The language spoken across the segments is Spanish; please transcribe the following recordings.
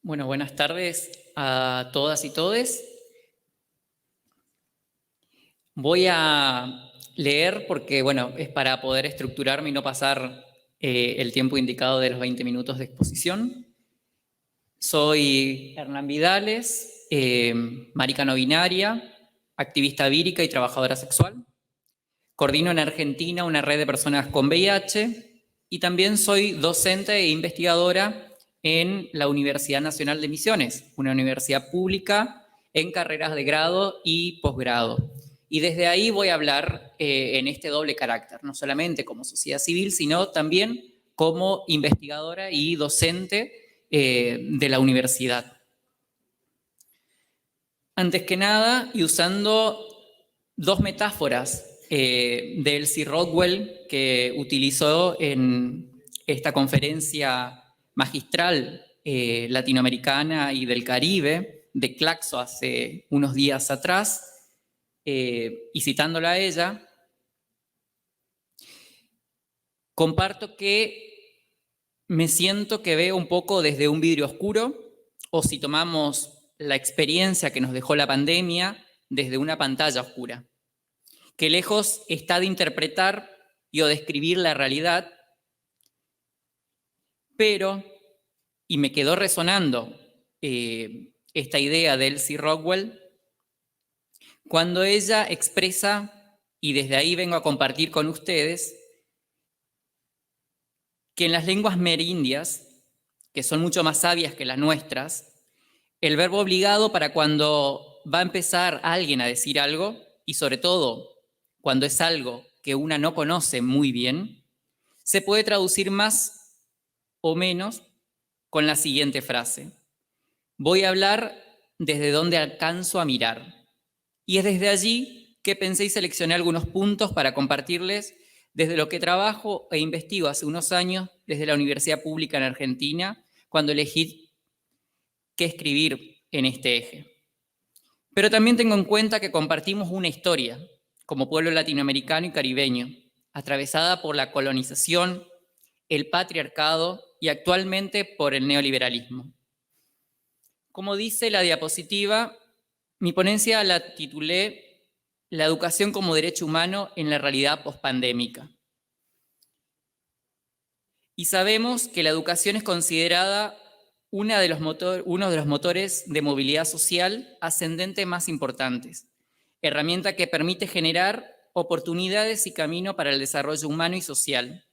Bueno, buenas tardes a todas y todes. Voy a leer porque, bueno, es para poder estructurarme y no pasar el tiempo indicado de los 20 minutos de exposición. Soy Hernán Vidales, marica no binaria, activista vírica y trabajadora sexual. Coordino en Argentina una red de personas con VIH y también soy docente e investigadora en la Universidad Nacional de Misiones, una universidad pública en carreras de grado y posgrado. Y desde ahí voy a hablar en este doble carácter, no solamente como sociedad civil, sino también como investigadora y docente de la universidad. Antes que nada, y usando dos metáforas de Elsie Rockwell que utilizó en esta conferencia magistral latinoamericana y del Caribe de Claxo hace unos días atrás, y citándola a ella, comparto que me siento que veo un poco desde un vidrio oscuro, o si tomamos la experiencia que nos dejó la pandemia, desde una pantalla oscura, que lejos está de interpretar y o describir la realidad, pero, y me quedó resonando esta idea de Elsie Rockwell, cuando ella expresa, y desde ahí vengo a compartir con ustedes, que en las lenguas merindias, que son mucho más sabias que las nuestras, el verbo obligado para cuando va a empezar alguien a decir algo, y sobre todo cuando es algo que una no conoce muy bien, se puede traducir más o menos con la siguiente frase: voy a hablar desde donde alcanzo a mirar. Y es desde allí que pensé y seleccioné algunos puntos para compartirles desde lo que trabajo e investigo hace unos años desde la Universidad Pública en Argentina, cuando elegí qué escribir en este eje. Pero también tengo en cuenta que compartimos una historia como pueblo latinoamericano y caribeño, atravesada por la colonización, el patriarcado y actualmente por el neoliberalismo. Como dice la diapositiva, mi ponencia la titulé La educación como derecho humano en la realidad pospandémica. Y sabemos que la educación es considerada uno de los motores de movilidad social ascendente más importantes, herramienta que permite generar oportunidades y camino para el desarrollo humano y social.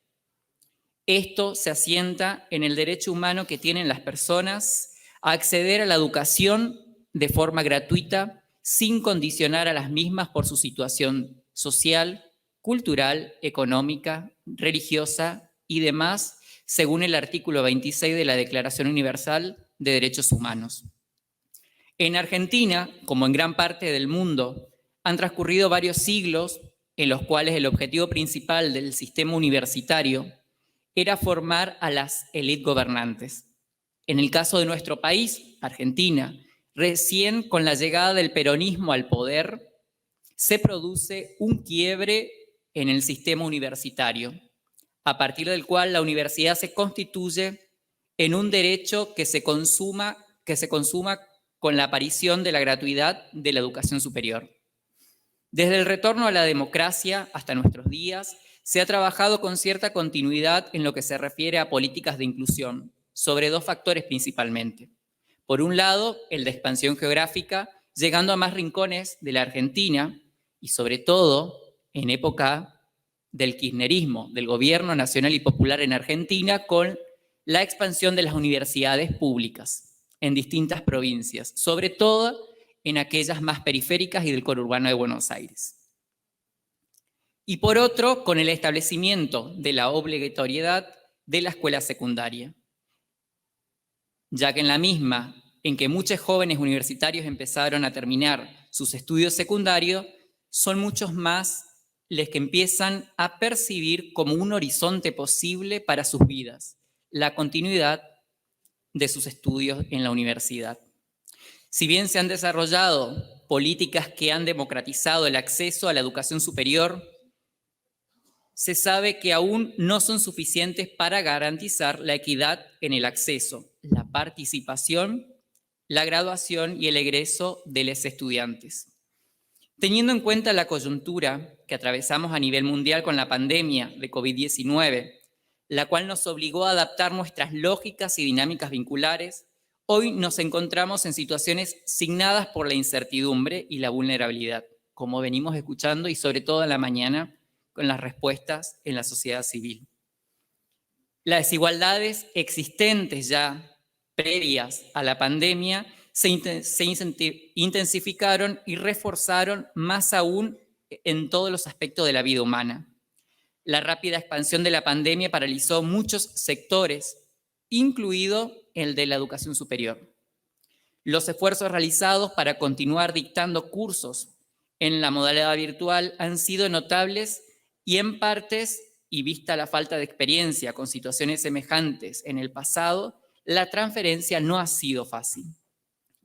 Esto se asienta en el derecho humano que tienen las personas a acceder a la educación de forma gratuita, sin condicionar a las mismas por su situación social, cultural, económica, religiosa y demás, según el artículo 26 de la Declaración Universal de Derechos Humanos. En Argentina, como en gran parte del mundo, han transcurrido varios siglos en los cuales el objetivo principal del sistema universitario era formar a las élites gobernantes. En el caso de nuestro país, Argentina, recién con la llegada del peronismo al poder, se produce un quiebre en el sistema universitario, a partir del cual la universidad se constituye en un derecho que se consuma con la aparición de la gratuidad de la educación superior. Desde el retorno a la democracia hasta nuestros días, se ha trabajado con cierta continuidad en lo que se refiere a políticas de inclusión, sobre dos factores principalmente. Por un lado, el de expansión geográfica, llegando a más rincones de la Argentina y sobre todo en época del kirchnerismo, del gobierno nacional y popular en Argentina, con la expansión de las universidades públicas en distintas provincias, sobre todo en aquellas más periféricas y del conurbano de Buenos Aires. Y por otro, con el establecimiento de la obligatoriedad de la escuela secundaria, ya que en la misma en que muchos jóvenes universitarios empezaron a terminar sus estudios secundarios, son muchos más los que empiezan a percibir como un horizonte posible para sus vidas, la continuidad de sus estudios en la universidad. Si bien se han desarrollado políticas que han democratizado el acceso a la educación superior, se sabe que aún no son suficientes para garantizar la equidad en el acceso, la participación, la graduación y el egreso de los estudiantes. Teniendo en cuenta la coyuntura que atravesamos a nivel mundial con la pandemia de COVID-19, la cual nos obligó a adaptar nuestras lógicas y dinámicas vinculares, hoy nos encontramos en situaciones signadas por la incertidumbre y la vulnerabilidad, como venimos escuchando y sobre todo en la mañana con las respuestas en la sociedad civil. Las desigualdades existentes ya previas a la pandemia se intensificaron y reforzaron más aún en todos los aspectos de la vida humana. La rápida expansión de la pandemia paralizó muchos sectores, incluido el de la educación superior. Los esfuerzos realizados para continuar dictando cursos en la modalidad virtual han sido notables y en partes, y vista la falta de experiencia con situaciones semejantes en el pasado, la transferencia no ha sido fácil.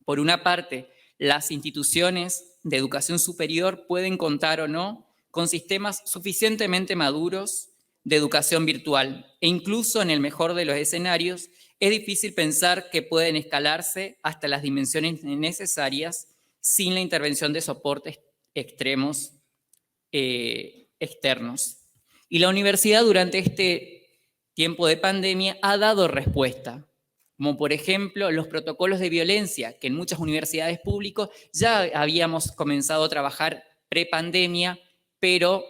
Por una parte, las instituciones de educación superior pueden contar o no con sistemas suficientemente maduros de educación virtual e incluso en el mejor de los escenarios es difícil pensar que pueden escalarse hasta las dimensiones necesarias sin la intervención de soportes extremos externos. Y la universidad durante este tiempo de pandemia ha dado respuesta, como por ejemplo los protocolos de violencia, que en muchas universidades públicas ya habíamos comenzado a trabajar pre-pandemia, pero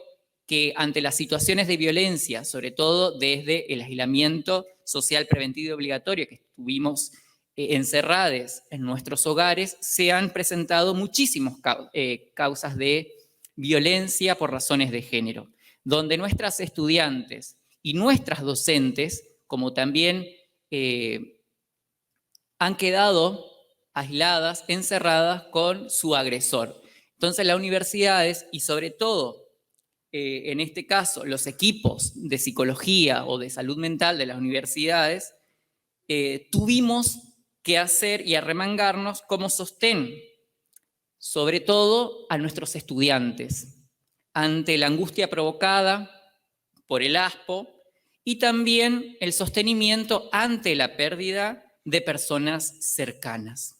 que ante las situaciones de violencia, sobre todo desde el aislamiento social preventivo y obligatorio que estuvimos encerrados en nuestros hogares, se han presentado muchísimas causas de violencia por razones de género, donde nuestras estudiantes y nuestras docentes, como también han quedado aisladas, encerradas con su agresor. Entonces las universidades y sobre todo, en este caso, los equipos de psicología o de salud mental de las universidades, tuvimos que hacer y arremangarnos como sostén, sobre todo a nuestros estudiantes, ante la angustia provocada por el ASPO y también el sostenimiento ante la pérdida de personas cercanas.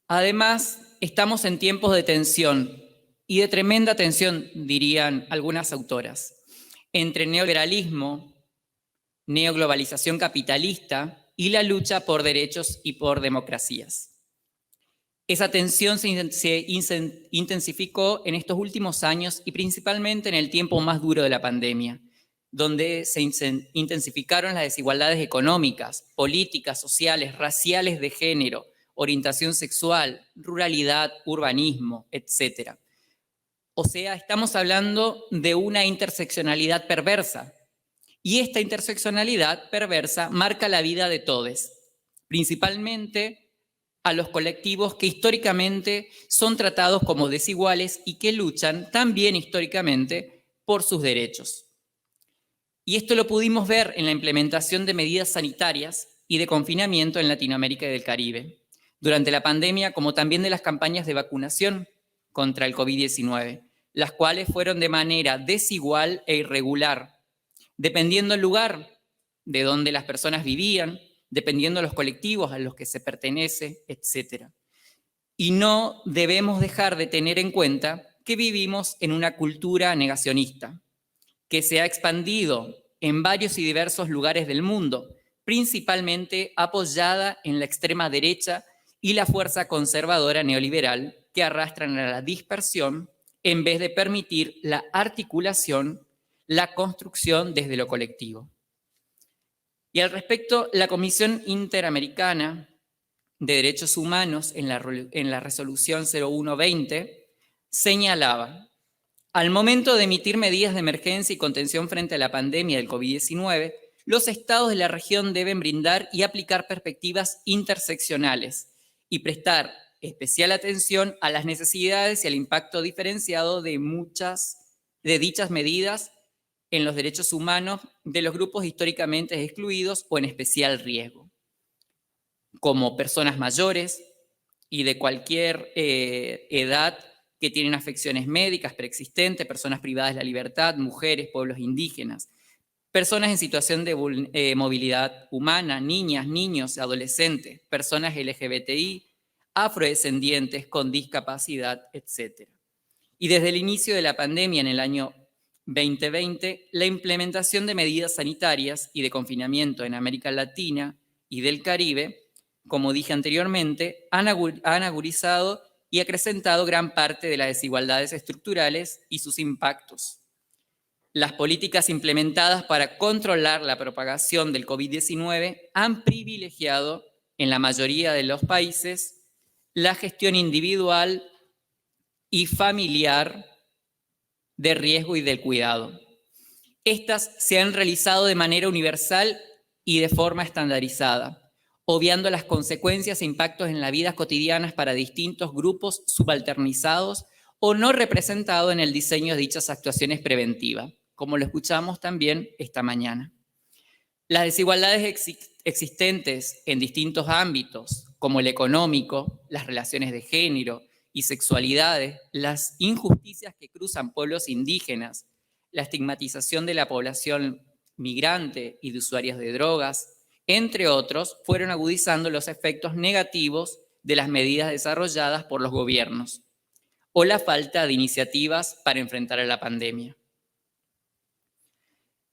Además, estamos en tiempos de tensión y de tremenda tensión, dirían algunas autoras, entre neoliberalismo, neoglobalización capitalista y la lucha por derechos y por democracias. Esa tensión se intensificó en estos últimos años y principalmente en el tiempo más duro de la pandemia, donde se intensificaron las desigualdades económicas, políticas, sociales, raciales, de género, orientación sexual, ruralidad, urbanismo, etc. O sea, estamos hablando de una interseccionalidad perversa. Y esta interseccionalidad perversa marca la vida de todos, principalmente a los colectivos que históricamente son tratados como desiguales y que luchan también históricamente por sus derechos. Y esto lo pudimos ver en la implementación de medidas sanitarias y de confinamiento en Latinoamérica y del Caribe durante la pandemia, como también de las campañas de vacunación contra el COVID-19, las cuales fueron de manera desigual e irregular, dependiendo del lugar de donde las personas vivían, dependiendo de los colectivos a los que se pertenece, etc. Y no debemos dejar de tener en cuenta que vivimos en una cultura negacionista, que se ha expandido en varios y diversos lugares del mundo, principalmente apoyada en la extrema derecha y la fuerza conservadora neoliberal que arrastran a la dispersión en vez de permitir la articulación, la construcción desde lo colectivo. Y al respecto, la Comisión Interamericana de Derechos Humanos en la resolución 0120 señalaba: al momento de emitir medidas de emergencia y contención frente a la pandemia del COVID-19, los estados de la región deben brindar y aplicar perspectivas interseccionales y prestar especial atención a las necesidades y al impacto diferenciado de dichas medidas en los derechos humanos de los grupos históricamente excluidos o en especial riesgo, como personas mayores, y de cualquier edad que tienen afecciones médicas preexistentes, personas privadas de la libertad, mujeres, pueblos indígenas, personas en situación de movilidad humana, niñas, niños, adolescentes, personas LGBTI, afrodescendientes con discapacidad, etc. Y desde el inicio de la pandemia en el año 2020, la implementación de medidas sanitarias y de confinamiento en América Latina y del Caribe, como dije anteriormente, han agudizado y acrecentado gran parte de las desigualdades estructurales y sus impactos. Las políticas implementadas para controlar la propagación del COVID-19 han privilegiado, en la mayoría de los países, la gestión individual y familiar de riesgo y del cuidado. Estas se han realizado de manera universal y de forma estandarizada, obviando las consecuencias e impactos en la vida cotidianas para distintos grupos subalternizados o no representados en el diseño de dichas actuaciones preventivas, como lo escuchamos también esta mañana. Las desigualdades existentes en distintos ámbitos, como el económico, las relaciones de género y sexualidades, las injusticias que cruzan pueblos indígenas, la estigmatización de la población migrante y de usuarios de drogas, entre otros, fueron agudizando los efectos negativos de las medidas desarrolladas por los gobiernos o la falta de iniciativas para enfrentar a la pandemia.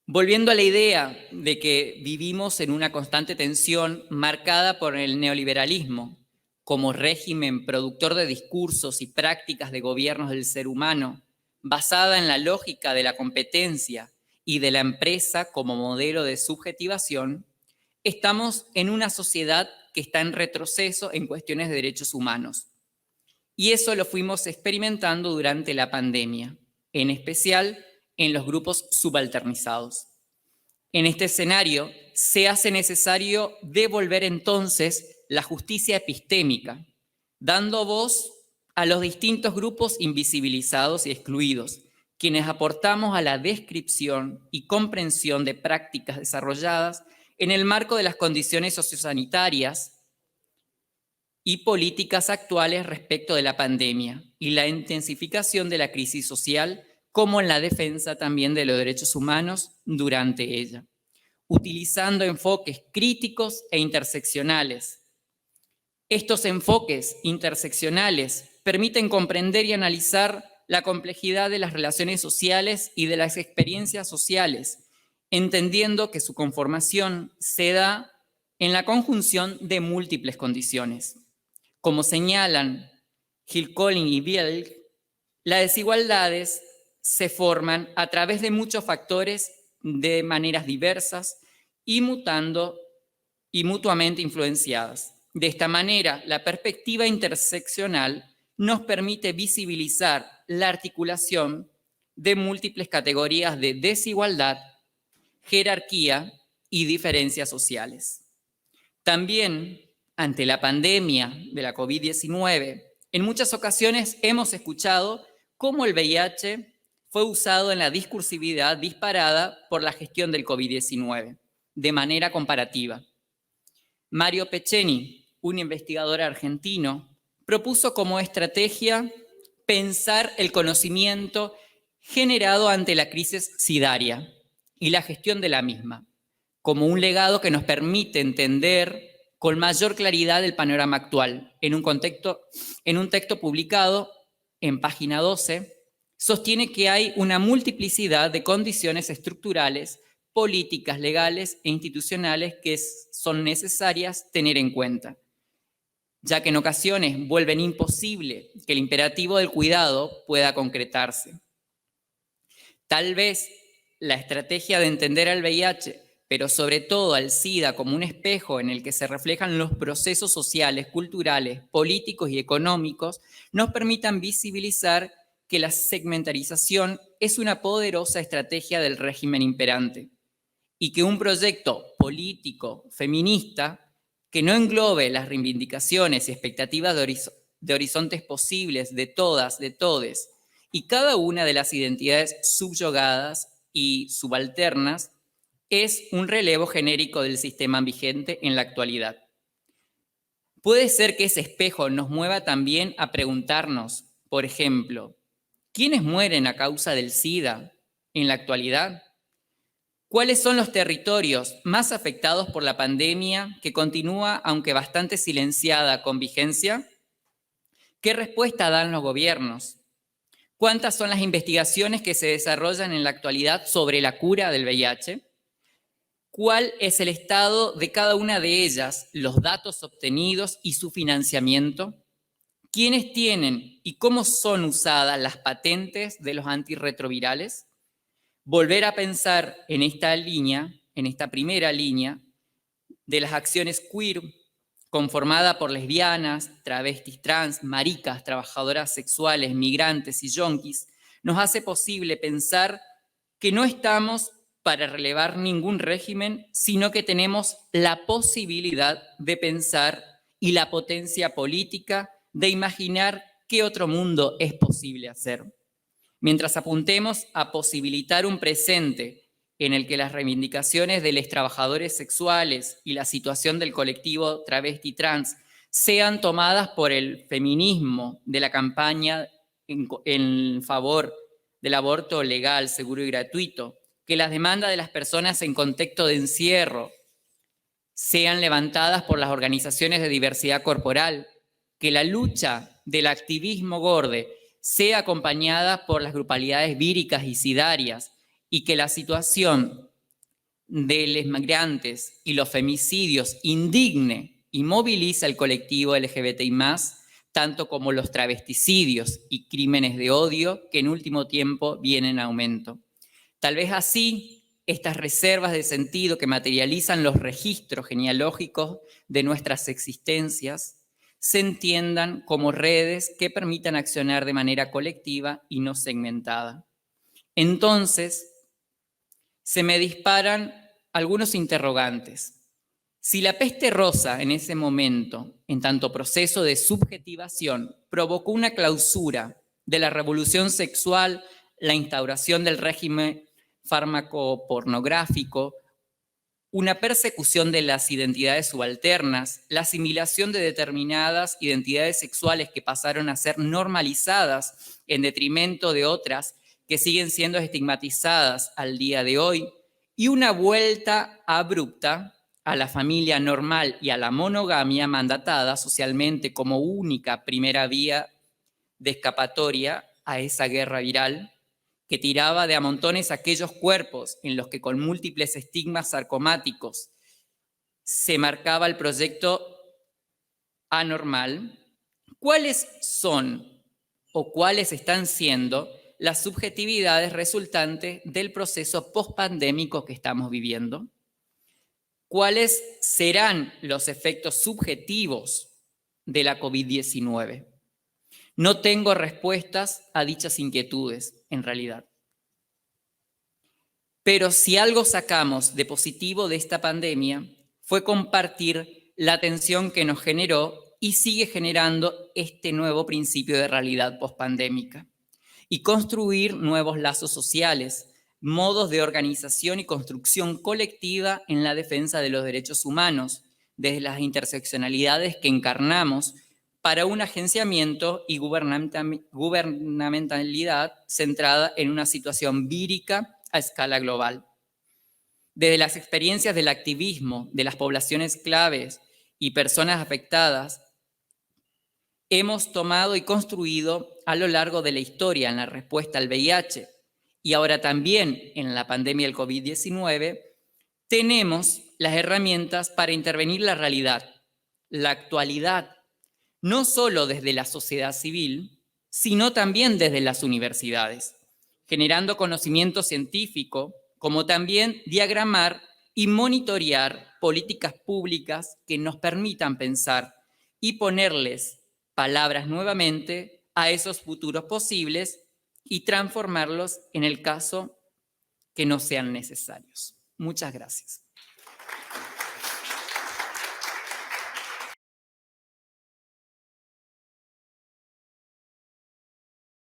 Volviendo a la idea de que vivimos en una constante tensión marcada por el neoliberalismo como régimen productor de discursos y prácticas de gobiernos del ser humano, basada en la lógica de la competencia y de la empresa como modelo de subjetivación, estamos en una sociedad que está en retroceso en cuestiones de derechos humanos. Y eso lo fuimos experimentando durante la pandemia, en especial en los grupos subalternizados. En este escenario, se hace necesario devolver entonces la justicia epistémica, dando voz a los distintos grupos invisibilizados y excluidos, quienes aportamos a la descripción y comprensión de prácticas desarrolladas en el marco de las condiciones sociosanitarias y políticas actuales respecto de la pandemia y la intensificación de la crisis social, como en la defensa también de los derechos humanos durante ella, utilizando enfoques críticos e interseccionales. Estos enfoques interseccionales permiten comprender y analizar la complejidad de las relaciones sociales y de las experiencias sociales, entendiendo que su conformación se da en la conjunción de múltiples condiciones. Como señalan Hill Collins y Biel, las desigualdades se forman a través de muchos factores de maneras diversas y mutando y mutuamente influenciadas. De esta manera, la perspectiva interseccional nos permite visibilizar la articulación de múltiples categorías de desigualdad, jerarquía y diferencias sociales. También, ante la pandemia de la COVID-19, en muchas ocasiones hemos escuchado cómo el VIH fue usado en la discursividad disparada por la gestión del COVID-19, de manera comparativa. Mario Peceni, un investigador argentino, propuso como estrategia pensar el conocimiento generado ante la crisis sidaria y la gestión de la misma, como un legado que nos permite entender con mayor claridad el panorama actual. En un texto publicado en página 12, sostiene que hay una multiplicidad de condiciones estructurales, políticas, legales e institucionales que son necesarias tener en cuenta, ya que en ocasiones vuelven imposible que el imperativo del cuidado pueda concretarse. Tal vez la estrategia de entender al VIH, pero sobre todo al SIDA como un espejo en el que se reflejan los procesos sociales, culturales, políticos y económicos, nos permitan visibilizar que la segmentarización es una poderosa estrategia del régimen imperante y que un proyecto político feminista que no englobe las reivindicaciones y expectativas de horizontes posibles de todas, de todes, y cada una de las identidades subyugadas y subalternas es un relevo genérico del sistema vigente en la actualidad. Puede ser que ese espejo nos mueva también a preguntarnos, por ejemplo, ¿quiénes mueren a causa del SIDA en la actualidad? ¿Cuáles son los territorios más afectados por la pandemia que continúa, aunque bastante silenciada, con vigencia? ¿Qué respuesta dan los gobiernos? ¿Cuántas son las investigaciones que se desarrollan en la actualidad sobre la cura del VIH? ¿Cuál es el estado de cada una de ellas, los datos obtenidos y su financiamiento? ¿Quiénes tienen y cómo son usadas las patentes de los antirretrovirales? Volver a pensar en esta línea, en esta primera línea, de las acciones queer, conformada por lesbianas, travestis, trans, maricas, trabajadoras sexuales, migrantes y yonkis, nos hace posible pensar que no estamos para relevar ningún régimen, sino que tenemos la posibilidad de pensar y la potencia política de imaginar qué otro mundo es posible hacer. Mientras apuntemos a posibilitar un presente en el que las reivindicaciones de los trabajadores sexuales y la situación del colectivo travesti trans sean tomadas por el feminismo de la campaña en favor del aborto legal, seguro y gratuito, que las demandas de las personas en contexto de encierro sean levantadas por las organizaciones de diversidad corporal, que la lucha del activismo gorde sea acompañada por las grupalidades víricas y sidarias, y que la situación de los migrantes y los femicidios indigne y movilice al colectivo LGBTI+, tanto como los travesticidios y crímenes de odio que en último tiempo vienen en aumento. Tal vez así, estas reservas de sentido que materializan los registros genealógicos de nuestras existencias se entiendan como redes que permitan accionar de manera colectiva y no segmentada. Entonces, se me disparan algunos interrogantes. Si la peste rosa en ese momento, en tanto proceso de subjetivación, provocó una clausura de la revolución sexual, la instauración del régimen fármaco-pornográfico, una persecución de las identidades subalternas, la asimilación de determinadas identidades sexuales que pasaron a ser normalizadas en detrimento de otras que siguen siendo estigmatizadas al día de hoy, y una vuelta abrupta a la familia normal y a la monogamia mandatada socialmente como única primera vía de escapatoria a esa guerra viral que tiraba de a montones aquellos cuerpos en los que con múltiples estigmas sarcomáticos se marcaba el proyecto anormal. ¿Cuáles son o cuáles están siendo las subjetividades resultantes del proceso pospandémico que estamos viviendo? ¿Cuáles serán los efectos subjetivos de la COVID-19? No tengo respuestas a dichas inquietudes, en realidad. Pero si algo sacamos de positivo de esta pandemia fue compartir la atención que nos generó y sigue generando este nuevo principio de realidad pospandémica y construir nuevos lazos sociales, modos de organización y construcción colectiva en la defensa de los derechos humanos, desde las interseccionalidades que encarnamos para un agenciamiento y gubernamentalidad centrada en una situación vírica a escala global. Desde las experiencias del activismo de las poblaciones claves y personas afectadas, hemos tomado y construido a lo largo de la historia en la respuesta al VIH y ahora también en la pandemia del COVID-19, tenemos las herramientas para intervenir la realidad, la actualidad, no solo desde la sociedad civil, sino también desde las universidades, generando conocimiento científico, como también diagramar y monitorear políticas públicas que nos permitan pensar y ponerles palabras nuevamente a esos futuros posibles y transformarlos en el caso que no sean necesarios. Muchas gracias.